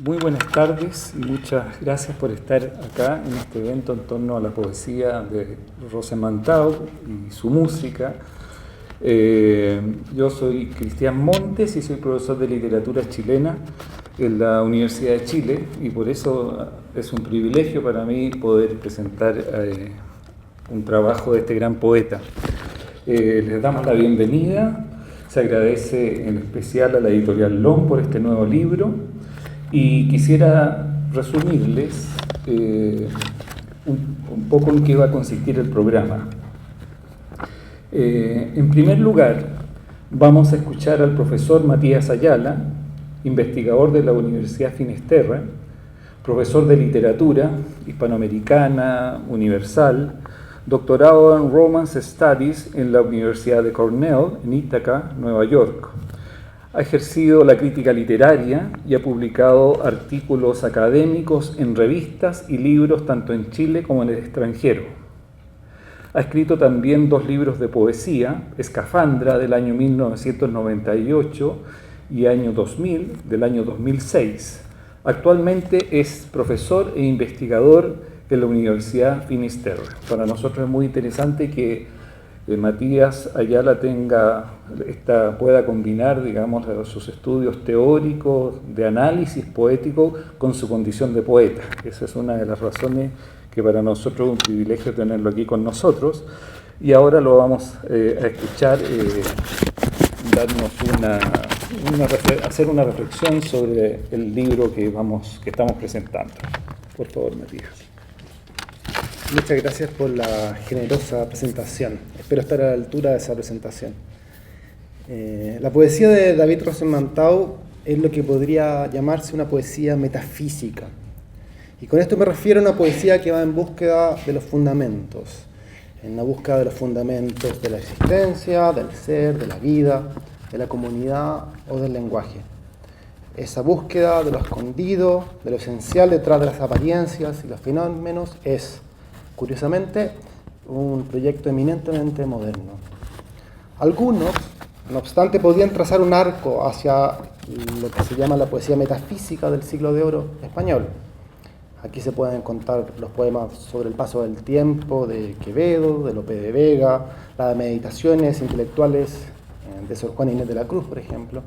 Muy buenas tardes y muchas gracias por estar acá en este evento en torno a la poesía de Rosamund Taub y su música. Yo soy Cristian Montes y soy profesor de literatura chilena en la Universidad de Chile y por eso es un privilegio para mí poder presentar un trabajo de este gran poeta. Les damos la bienvenida, se agradece en especial a la editorial LOM por este nuevo libro. Y quisiera resumirles un poco en qué va a consistir el programa. En primer lugar, vamos a escuchar al profesor Matías Ayala, investigador de la Universidad Finisterre, profesor de literatura hispanoamericana, universal, doctorado en Romance Studies en la Universidad de Cornell, en Ítaca, Nueva York. Ha ejercido la crítica literaria y ha publicado artículos académicos en revistas y libros tanto en Chile como en el extranjero. Ha escrito también 2 libros de poesía, Escafandra del año 1998 y año 2000, del año 2006. Actualmente es profesor e investigador en la Universidad Finisterre. Para nosotros es muy interesante que Matías Ayala pueda combinar, digamos, sus estudios teóricos de análisis poético con su condición de poeta. Esa es una de las razones que para nosotros es un privilegio tenerlo aquí con nosotros. Y ahora lo vamos a escuchar hacer una reflexión sobre el libro que estamos presentando. Por favor, Matías. Muchas gracias por la generosa presentación. Espero estar a la altura de esa presentación. La poesía de David Rosamund Taub es lo que podría llamarse una poesía metafísica. Y con esto me refiero a una poesía que va en búsqueda de los fundamentos, en la búsqueda de los fundamentos de la existencia, del ser, de la vida, de la comunidad o del lenguaje. Esa búsqueda de lo escondido, de lo esencial detrás de las apariencias y los fenómenos es, curiosamente, un proyecto eminentemente moderno. Algunos, no obstante, podían trazar un arco hacia lo que se llama la poesía metafísica del siglo de oro español. Aquí se pueden encontrar los poemas sobre el paso del tiempo de Quevedo, de Lope de Vega, las meditaciones intelectuales de Sor Juana Inés de la Cruz, por ejemplo.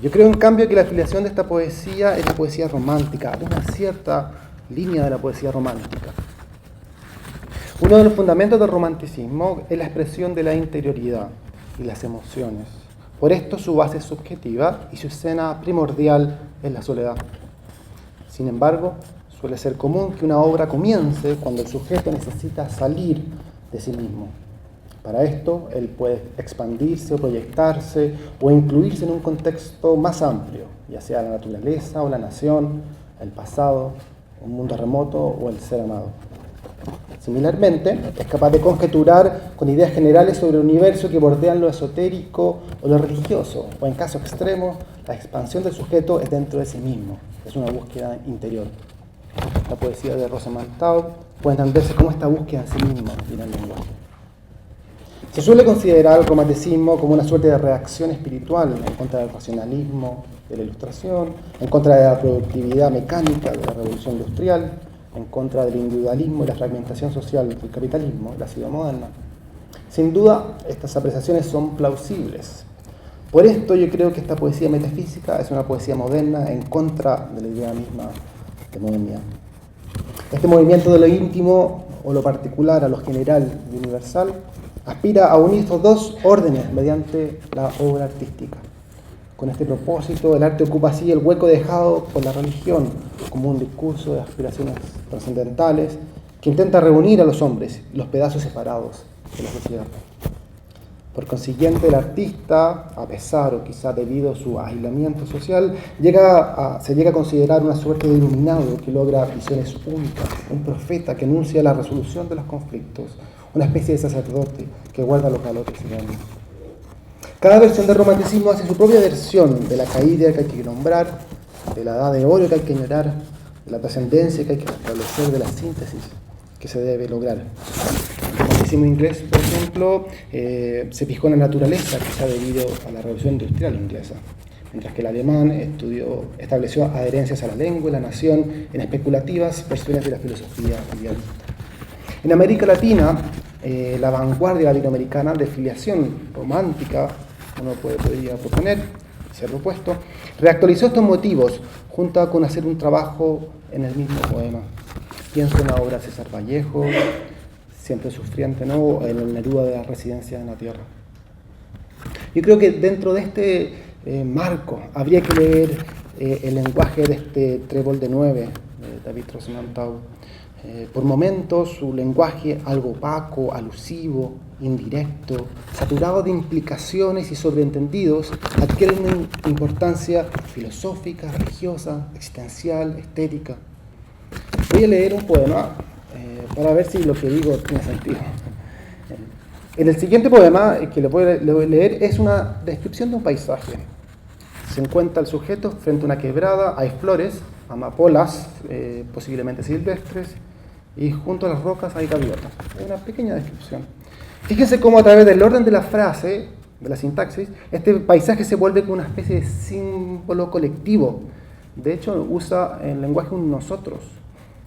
Yo creo, en cambio, que la afiliación de esta poesía es la poesía romántica, una cierta línea de la poesía romántica. Uno de los fundamentos del romanticismo es la expresión de la interioridad y las emociones. Por esto su base es subjetiva y su escena primordial es la soledad. Sin embargo, suele ser común que una obra comience cuando el sujeto necesita salir de sí mismo. Para esto, él puede expandirse o proyectarse o incluirse en un contexto más amplio, ya sea la naturaleza o la nación, el pasado, un mundo remoto o el ser amado. Similarmente, es capaz de conjeturar con ideas generales sobre el universo que bordean lo esotérico o lo religioso, o en caso extremo, la expansión del sujeto es dentro de sí mismo, es una búsqueda interior. La poesía de Rosamund Taub puede entenderse como esta búsqueda en sí misma y en el lenguaje. Se suele considerar el romanticismo como una suerte de reacción espiritual en contra del racionalismo de la Ilustración, en contra de la productividad mecánica de la Revolución Industrial, en contra del individualismo y la fragmentación social del capitalismo, la ciudad moderna. Sin duda, estas apreciaciones son plausibles. Por esto yo creo que esta poesía metafísica es una poesía moderna en contra de la idea misma de modernidad. Este movimiento de lo íntimo o lo particular a lo general y universal aspira a unir estos 2 órdenes mediante la obra artística. Con este propósito, el arte ocupa así el hueco dejado por la religión como un discurso de aspiraciones trascendentales que intenta reunir a los hombres, los pedazos separados de la sociedad. Por consiguiente, el artista, a pesar o quizá debido a su aislamiento social, se llega a considerar una suerte de iluminado que logra visiones únicas, un profeta que anuncia la resolución de los conflictos, una especie de sacerdote que guarda los valores de la vida. Cada versión del romanticismo hace su propia versión de la caída que hay que nombrar, de la edad de oro que hay que ignorar, de la trascendencia que hay que establecer, de la síntesis que se debe lograr. El romanticismo inglés, por ejemplo, se fijó en la naturaleza, quizá debido a la revolución industrial inglesa. mientras que el alemán estableció adherencias a la lengua y la nación en especulativas versiones de la filosofía idealista. En América Latina, la vanguardia latinoamericana de filiación romántica, uno podría proponer, ser opuesto, reactualizó estos motivos junto con hacer un trabajo en el mismo poema. Pienso en la obra de César Vallejo, Siempre sufriente, ¿no?, en el Neruda de la residencia en la tierra. Yo creo que dentro de este marco habría que leer el lenguaje de este Trébol de 9, de David Rosenthal. Por momentos su lenguaje algo opaco, alusivo, indirecto, saturado de implicaciones y sobreentendidos, adquiere una importancia filosófica, religiosa, existencial, estética. Voy a leer un poema para ver si lo que digo tiene sentido. En el siguiente poema que le voy a leer es una descripción de un paisaje. Se encuentra el sujeto frente a una quebrada, hay flores, amapolas, posiblemente silvestres, y junto a las rocas hay gaviotas. Es una pequeña descripción. Fíjense cómo a través del orden de la frase, de la sintaxis, este paisaje se vuelve como una especie de símbolo colectivo. De hecho, usa el lenguaje un nosotros.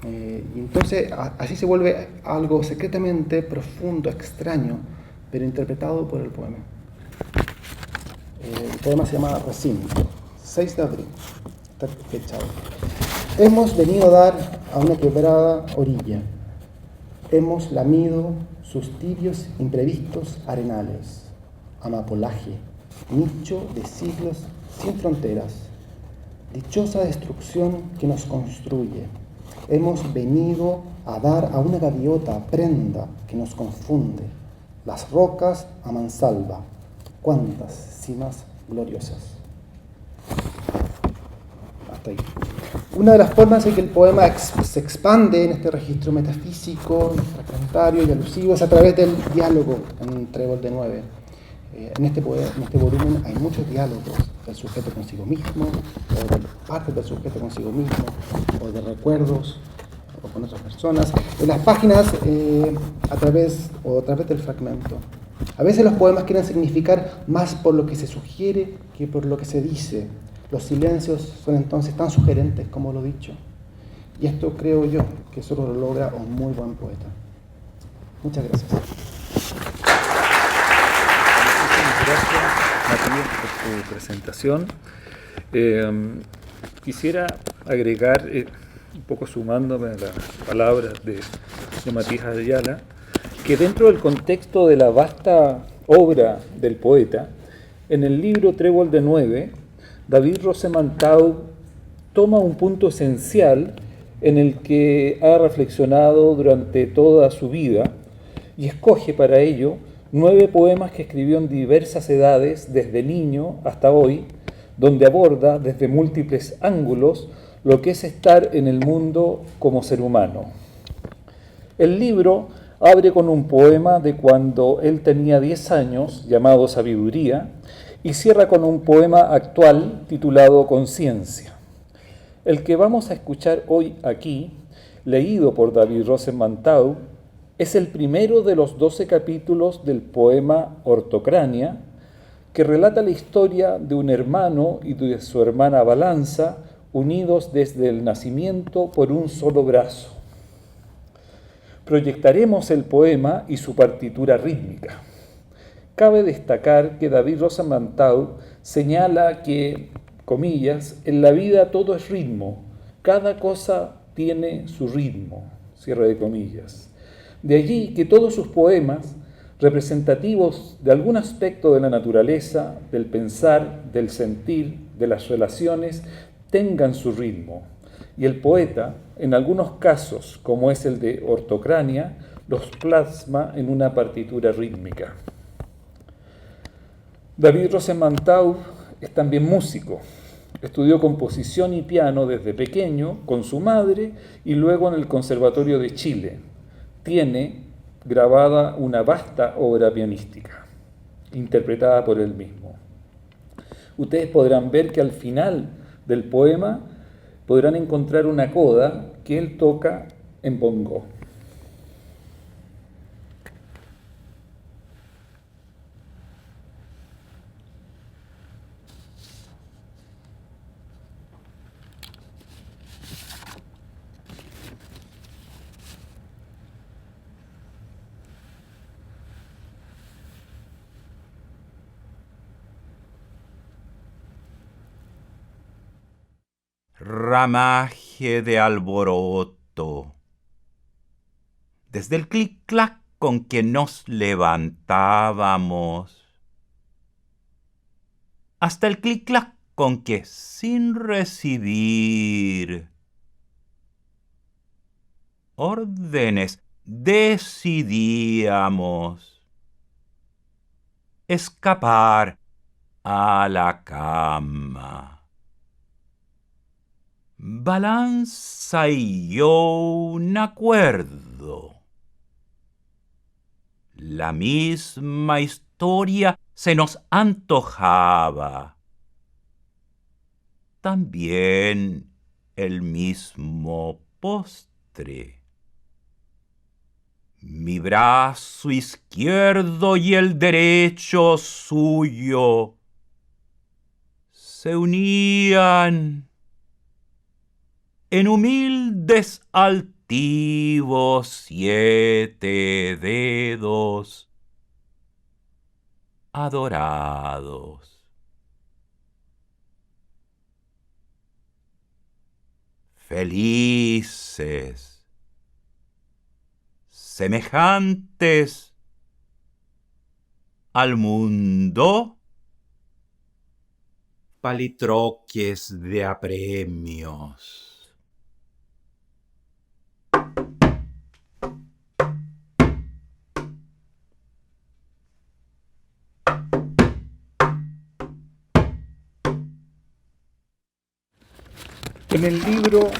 Y entonces así se vuelve algo secretamente profundo, extraño, pero interpretado por el poema. El poema se llama Recinto, 6 de abril, está fechado. Hemos venido a dar a una quebrada orilla. Hemos lamido sus tibios imprevistos arenales. Amapolaje, nicho de siglos sin fronteras. Dichosa destrucción que nos construye. Hemos venido a dar a una gaviota prenda que nos confunde. Las rocas a mansalva. Cuántas cimas gloriosas. Hasta ahí. Una de las formas en que el poema se expande en este registro metafísico, fragmentario y alusivo es a través del diálogo en Trébol de 9. En este volumen hay muchos diálogos del sujeto consigo mismo, o de partes del sujeto consigo mismo, o de recuerdos, o con otras personas, en las páginas a través del fragmento. A veces los poemas quieren significar más por lo que se sugiere que por lo que se dice. Los silencios son entonces tan sugerentes como lo dicho. Y esto creo yo que solo lo logra un muy buen poeta. Muchas gracias. Gracias, Matías, por tu presentación. Quisiera agregar, un poco sumándome a las palabras de Matías Ayala, que dentro del contexto de la vasta obra del poeta, en el libro Trébol de 9, David Rosenthal toma un punto esencial en el que ha reflexionado durante toda su vida y escoge para ello 9 poemas que escribió en diversas edades, desde niño hasta hoy, donde aborda desde múltiples ángulos lo que es estar en el mundo como ser humano. El libro abre con un poema de cuando él tenía 10 años, llamado Sabiduría, y cierra con un poema actual titulado Conciencia. El que vamos a escuchar hoy aquí, leído por David Rosenthal, es el primero de los 12 capítulos del poema Ortocrania, que relata la historia de un hermano y de su hermana Balanza, unidos desde el nacimiento por un solo brazo. Proyectaremos el poema y su partitura rítmica. Cabe destacar que David Rosenthal señala que, comillas, en la vida todo es ritmo, cada cosa tiene su ritmo, cierre de comillas. De allí que todos sus poemas, representativos de algún aspecto de la naturaleza, del pensar, del sentir, de las relaciones, tengan su ritmo. Y el poeta, en algunos casos, como es el de Ortocrania, los plasma en una partitura rítmica. David Rosenthal es también músico. Estudió composición y piano desde pequeño con su madre y luego en el Conservatorio de Chile. Tiene grabada una vasta obra pianística, interpretada por él mismo. Ustedes podrán ver que al final del poema podrán encontrar una coda que él toca en bongó. ramaje de alboroto. Desde el clic-clac con que nos levantábamos, hasta el clic-clac con que, sin recibir órdenes, decidíamos escapar a la cama. Balanza y yo un acuerdo. La misma historia se nos antojaba. También el mismo postre. Mi brazo izquierdo y el derecho suyo se unían en humildes altivos 7 dedos adorados. Felices, semejantes al mundo, palitroques de apremios. En el libro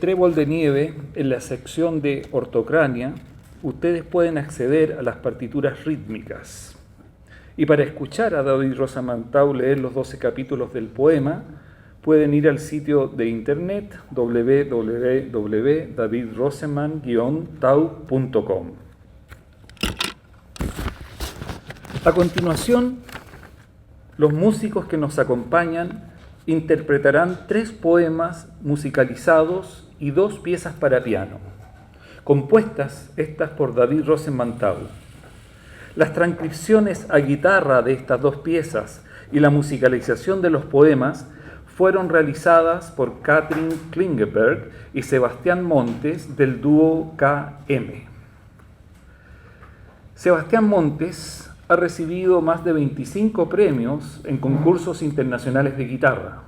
Trébol de Nieve, en la sección de ortocrania, ustedes pueden acceder a las partituras rítmicas. Y para escuchar a David Rosamantau leer los 12 capítulos del poema, pueden ir al sitio de internet www.davidroseman-tau.com. A continuación, los músicos que nos acompañan interpretarán 3 poemas musicalizados y 2 piezas para piano, compuestas estas por David Rosamantau. Las transcripciones a guitarra de estas 2 piezas y la musicalización de los poemas fueron realizadas por Katrin Klingeberg y Sebastián Montes del dúo KM. Sebastián Montes ha recibido más de 25 premios en concursos internacionales de guitarra.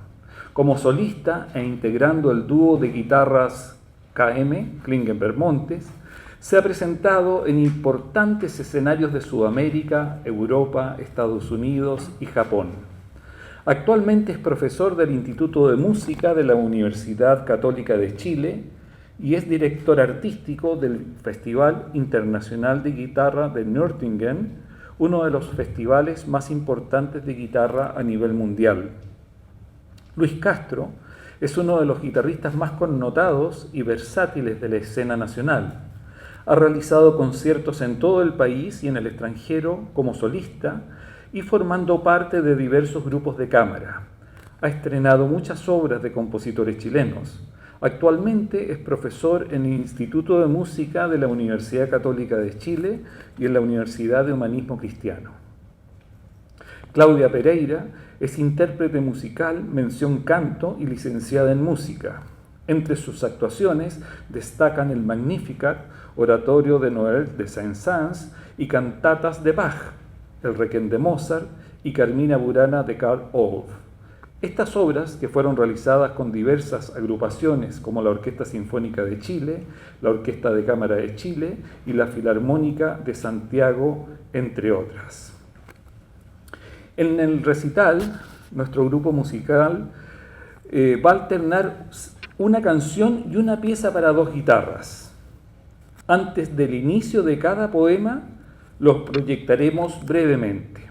Como solista e integrando el dúo de guitarras KM, Klingenberg Montes, se ha presentado en importantes escenarios de Sudamérica, Europa, Estados Unidos y Japón. Actualmente es profesor del Instituto de Música de la Universidad Católica de Chile y es director artístico del Festival Internacional de Guitarra de Nürtingen, uno de los festivales más importantes de guitarra a nivel mundial. Luis Castro es uno de los guitarristas más connotados y versátiles de la escena nacional. Ha realizado conciertos en todo el país y en el extranjero como solista y formando parte de diversos grupos de cámara. Ha estrenado muchas obras de compositores chilenos. Actualmente es profesor en el Instituto de Música de la Universidad Católica de Chile y en la Universidad de Humanismo Cristiano. Claudia Pereira es intérprete musical, mención canto y licenciada en música. Entre sus actuaciones destacan el Magnificat, oratorio de Noël de Saint-Saëns y cantatas de Bach, el Requiem de Mozart y Carmina Burana de Carl Orff. Estas obras, que fueron realizadas con diversas agrupaciones como la Orquesta Sinfónica de Chile, la Orquesta de Cámara de Chile y la Filarmónica de Santiago, entre otras. En el recital, nuestro grupo musical va a alternar una canción y una pieza para 2 guitarras. Antes del inicio de cada poema, los proyectaremos brevemente.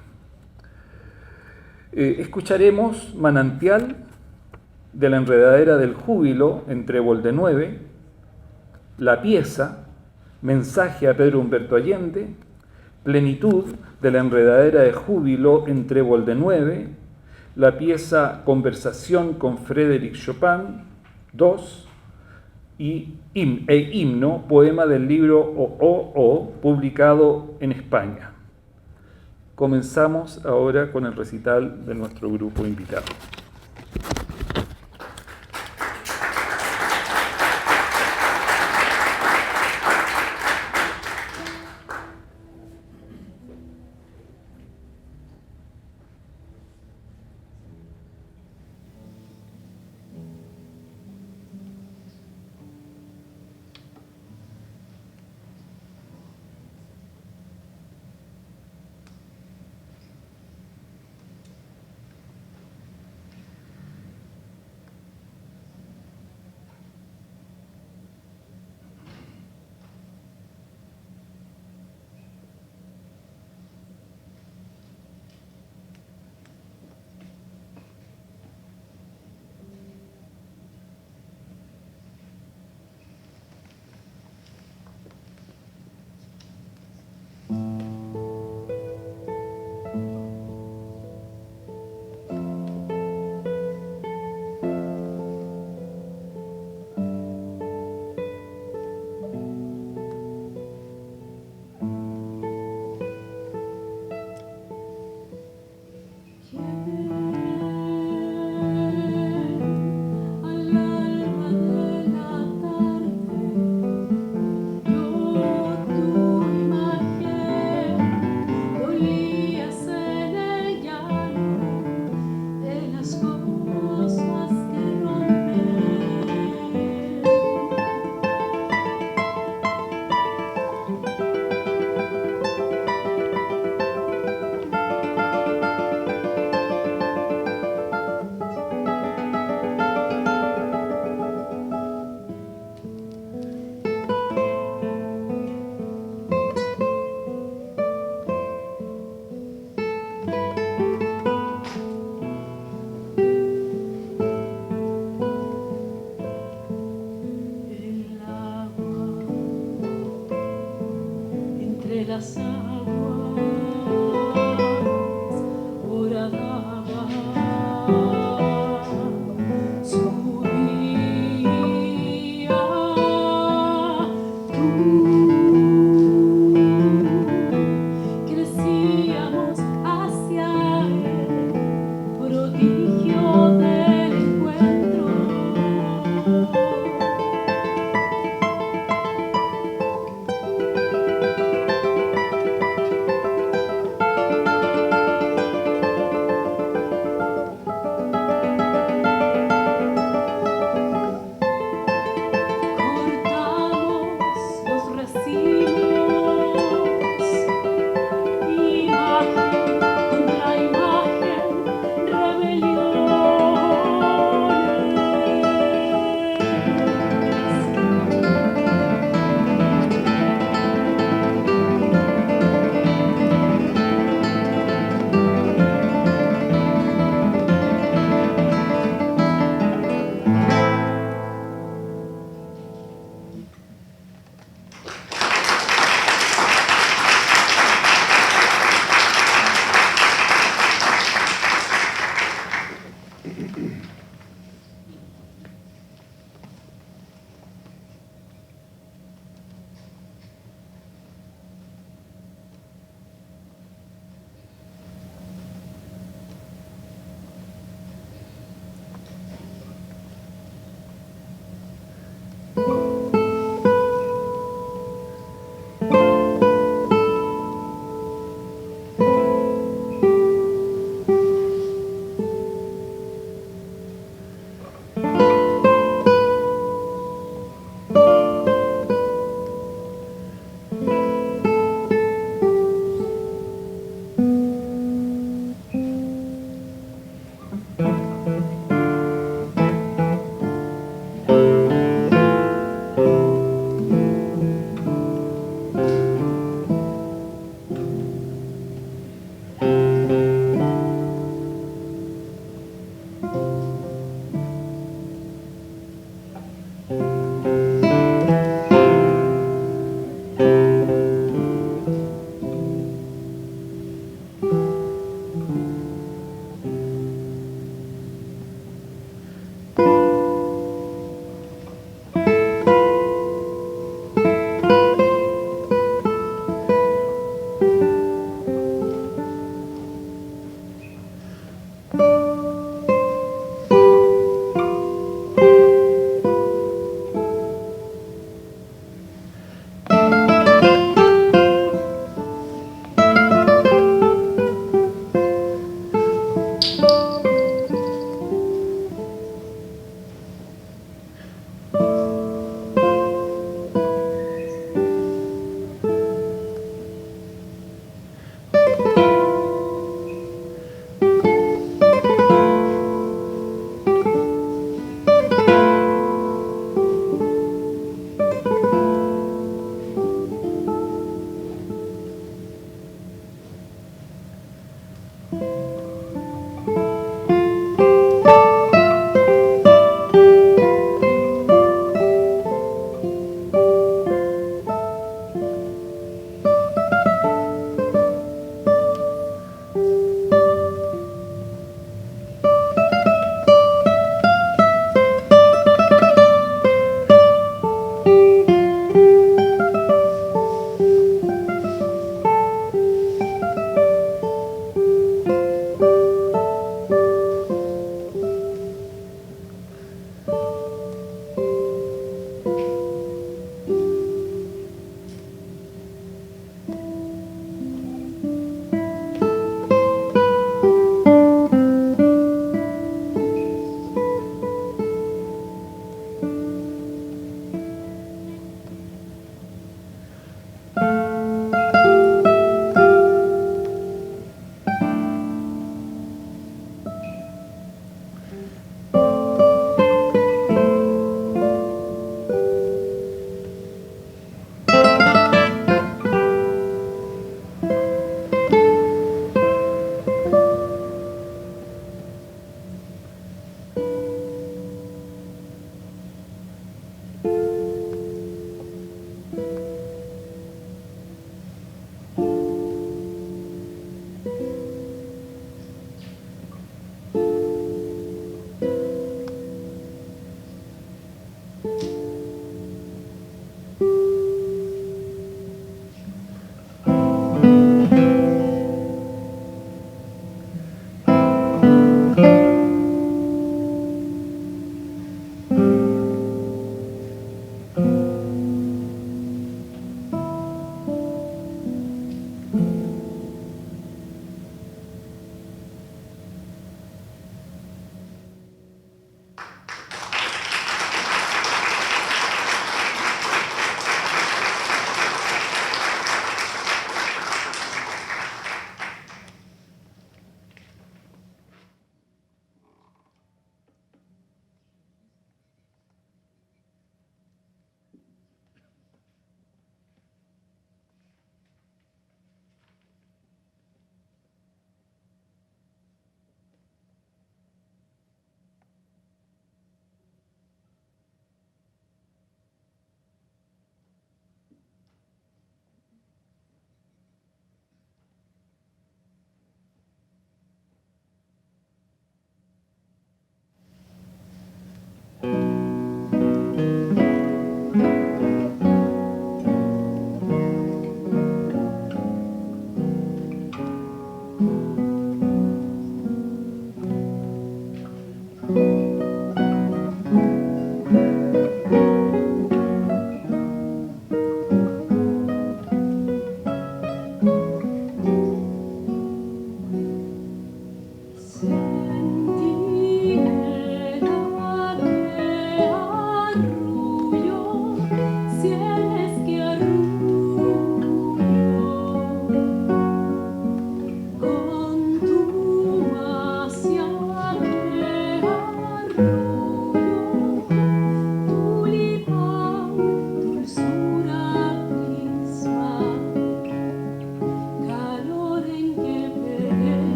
Escucharemos Manantial de la Enredadera del Júbilo en Trébol de 9, la pieza Mensaje a Pedro Humberto Allende, Plenitud de la Enredadera de Júbilo en Trébol de 9, la pieza Conversación con Frédéric Chopin 2 y Himno, poema del libro O, publicado en España. Comenzamos ahora con el recital de nuestro grupo invitado. entre las aguas horadaba, subía tú. Crecíamos hacia el prodigio del encuentro.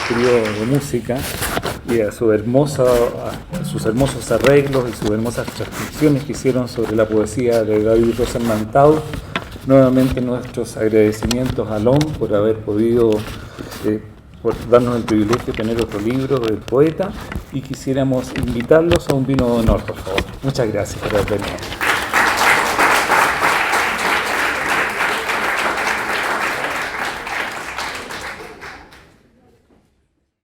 trío de música y a sus hermosos arreglos y sus hermosas transcripciones que hicieron sobre la poesía de David Rosenmantau. Nuevamente nuestros agradecimientos a LOM por haber podido por darnos el privilegio de tener otro libro del poeta, y quisiéramos invitarlos a un vino de honor, por favor. Muchas gracias por haber venido.